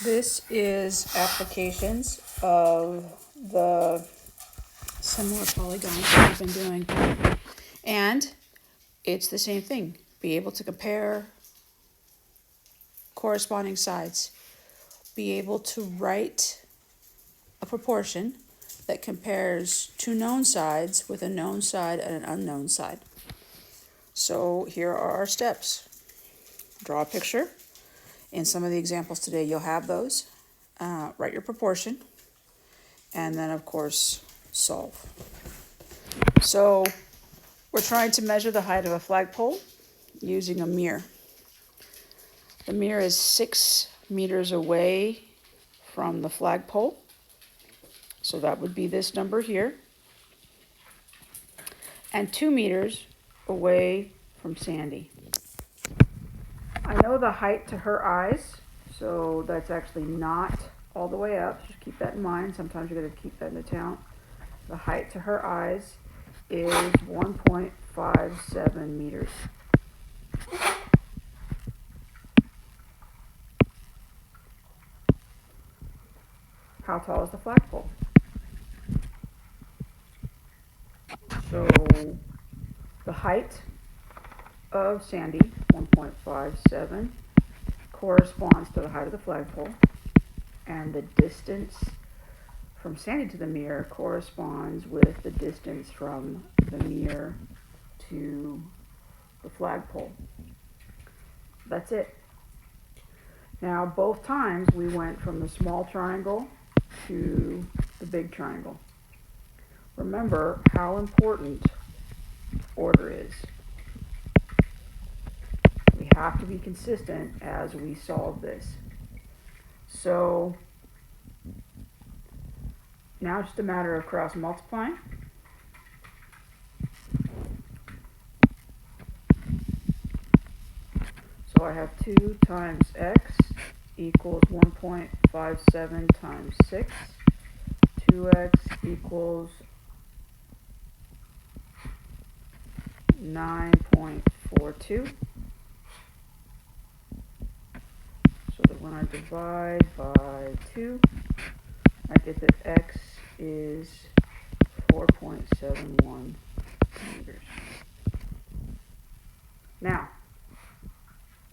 This is applications of the similar polygons that we've been doing. And it's the same thing. Be able to compare corresponding sides. Be able to write a proportion that compares two known sides with a known side and an unknown side. So here are our steps. Draw a picture. In some of the examples today, you'll have those. Write your proportion, and then, of course, solve. So we're trying to measure the height of a flagpole using a mirror. The mirror is 6 meters away from the flagpole, so that would be this number here, and 2 meters away from Sandy. I know the height to her eyes, so that's actually not all the way up. Just keep that in mind. Sometimes you got to keep that in account. The height to her eyes is 1.57 meters. How tall is the flagpole? So the height of Sandy, 1.57, corresponds to the height of the flagpole, and the distance from Sandy to the mirror corresponds with the distance from the mirror to the flagpole. That's it. Now, both times we went from the small triangle to the big triangle. Remember how important order is. We have to be consistent as we solve this. So now it's just a matter of cross multiplying. So I have 2 times x equals 1.57 times 6. 2x equals 9.42. So that when I divide by 2, I get that x is 4.71 meters. Now,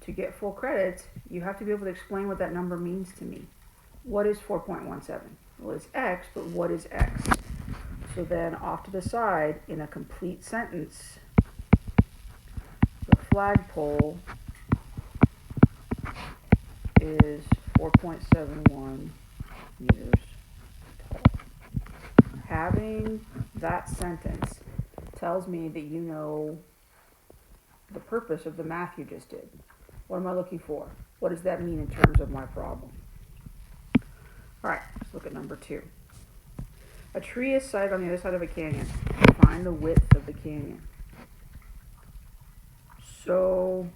to get full credit, you have to be able to explain what that number means to me. What is 4.17? Well, it's x, but what is x? So then off to the side, in a complete sentence, the flagpole is 4.71 meters tall. Having that sentence tells me that you know the purpose of the math you just did. What am I looking for? What does that mean in terms of my problem? All right, let's look at number 2. A tree is sited on the other side of a canyon. Find the width of the canyon. So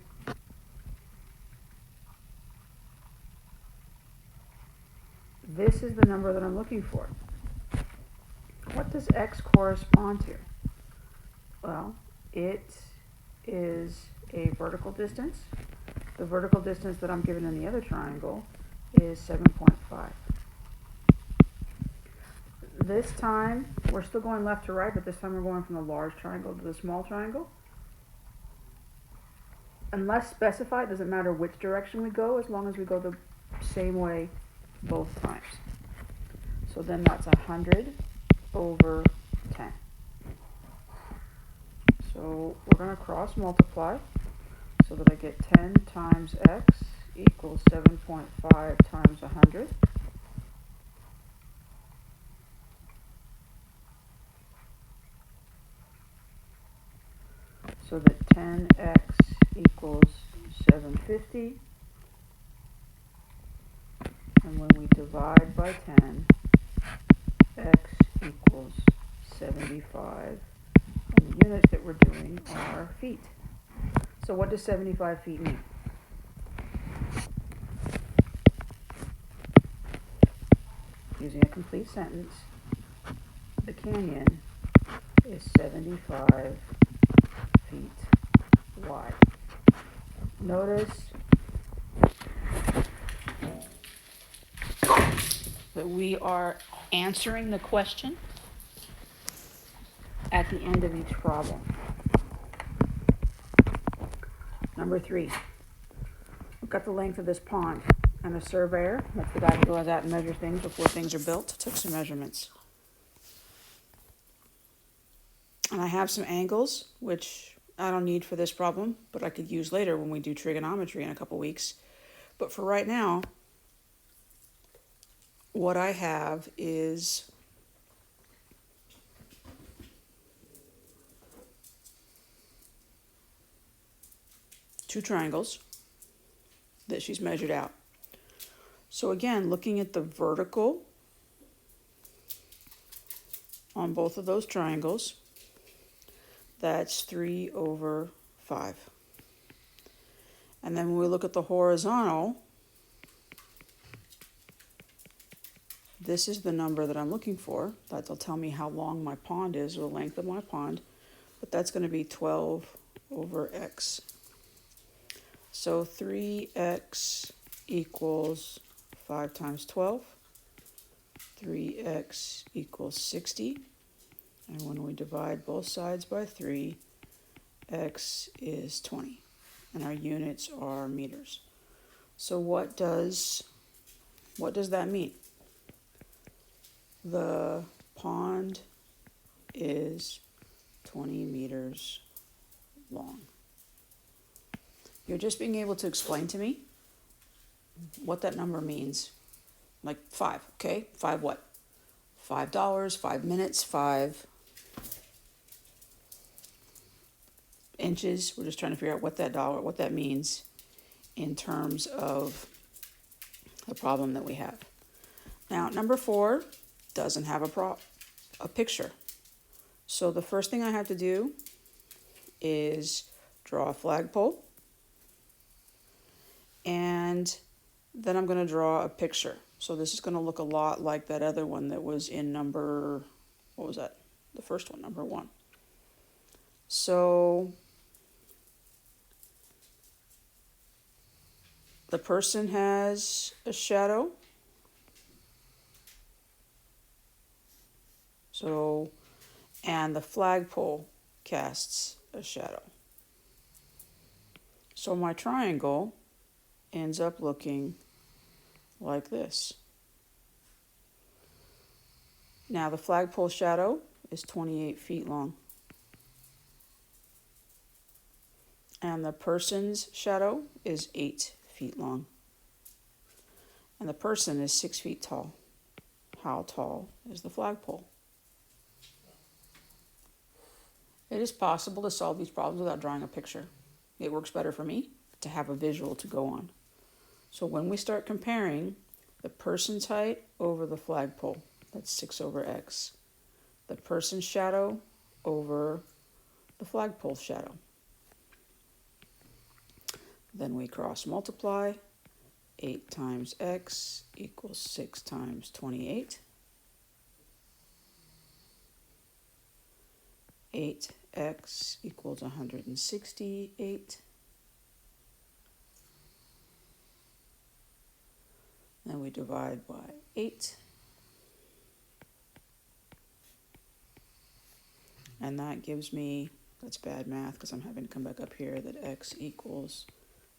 this is the number that I'm looking for. What does x correspond to? Well, it is a vertical distance. The vertical distance that I'm given in the other triangle is 7.5. This time, we're still going left to right, but this time we're going from the large triangle to the small triangle. Unless specified, it doesn't matter which direction we go, as long as we go the same way both times. So then that's 100 over 10. So we're going to cross multiply so that I get 10 times x equals 7.5 times 100. So that 10x equals 750. And when we divide by 10, x equals 75. And the units that we're doing are feet. So what does 75 feet mean? Using a complete sentence, the canyon is 75 feet wide. Notice that we are answering the question at the end of each problem. Number 3, we've got the length of this pond, and a surveyor, that's the guy who goes out and measures things before things are built, took some measurements. And I have some angles, which I don't need for this problem, but I could use later when we do trigonometry in a couple weeks. But for right now, what I have is two triangles that she's measured out. So again, looking at the vertical on both of those triangles, that's 3/5. And then when we look at the horizontal, this is the number that I'm looking for. That'll tell me how long my pond is, or the length of my pond. But that's going to be 12/x. So 3x equals 5 times 12. 3x equals 60. And when we divide both sides by 3, x is 20. And our units are meters. So what does that mean? The pond is 20 meters long. You're just being able to explain to me what that number means. Like 5, okay? 5 what? $5, 5 minutes, 5 inches. We're just trying to figure out what that means in terms of the problem that we have. Now, number 4 doesn't have a picture. So the first thing I have to do is draw a flagpole, and then I'm going to draw a picture. So this is going to look a lot like that other one that was in number, what was that? The first one, number 1. So the person has a shadow. And the flagpole casts a shadow. So my triangle ends up looking like this. Now the flagpole shadow is 28 feet long. And the person's shadow is 8 feet long. And the person is 6 feet tall. How tall is the flagpole? It is possible to solve these problems without drawing a picture. It works better for me to have a visual to go on. So when we start comparing the person's height over the flagpole, that's 6/x. The person's shadow over the flagpole shadow. Then we cross multiply. 8 times x equals 6 times 28. 8x equals 168. Then we divide by 8. And that gives me, that's bad math because I'm having to come back up here, that x equals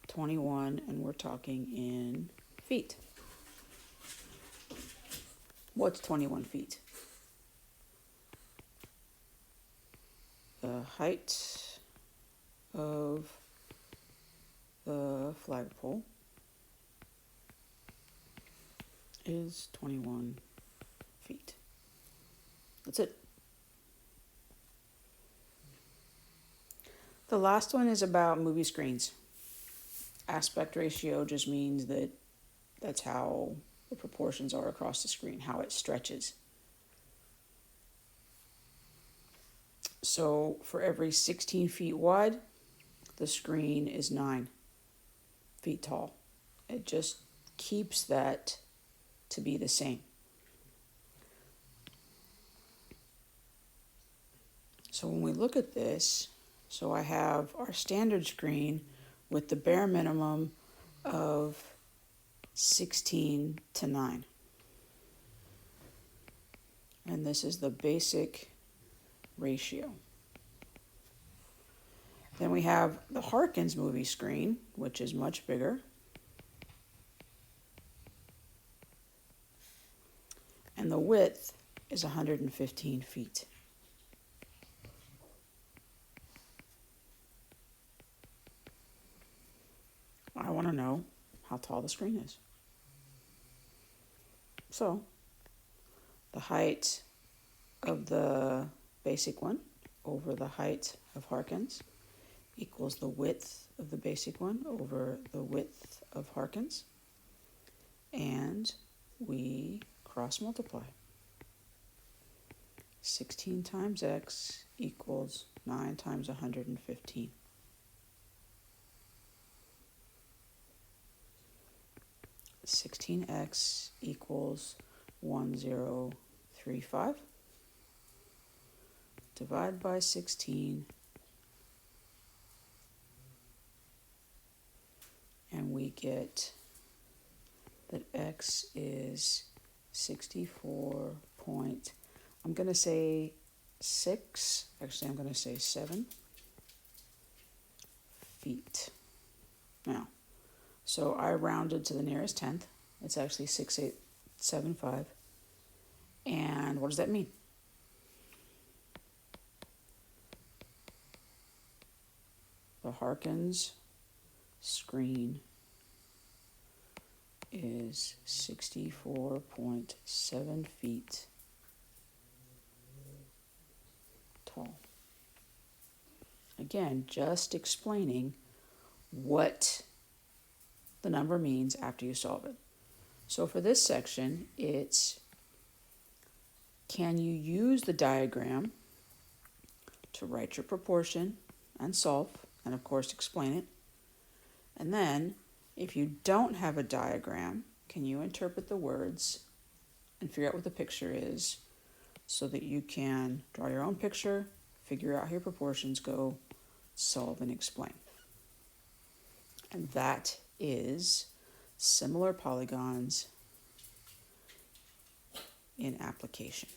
21, and we're talking in feet. What's 21 feet? The height of the flagpole is 21 feet. That's it. The last one is about movie screens. Aspect ratio just means that that's how the proportions are across the screen, how it stretches. So for every 16 feet wide, the screen is 9 feet tall. It just keeps that to be the same. So when we look at this, so I have our standard screen with the bare minimum of 16 to 9. And this is the basic ratio. Then we have the Harkins movie screen, which is much bigger. And the width is 115 feet. I want to know how tall the screen is. So, the height of the basic one over the height of Harkins equals the width of the basic one over the width of Harkins. And we cross multiply. 16 times x equals 9 times 115. $16x equals 1035. Divide by 16, and we get that x is 64 point, I'm going to say 6, actually I'm going to say 7 feet. Now, so I rounded to the nearest tenth. It's actually 6875. And what does that mean? The Harkins screen is 64.7 feet tall. Again, just explaining what the number means after you solve it. So for this section, it's can you use the diagram to write your proportion and solve, and of course explain it. And then, if you don't have a diagram, can you interpret the words and figure out what the picture is so that you can draw your own picture, figure out how your proportions go, solve and explain. And that is similar polygons in application.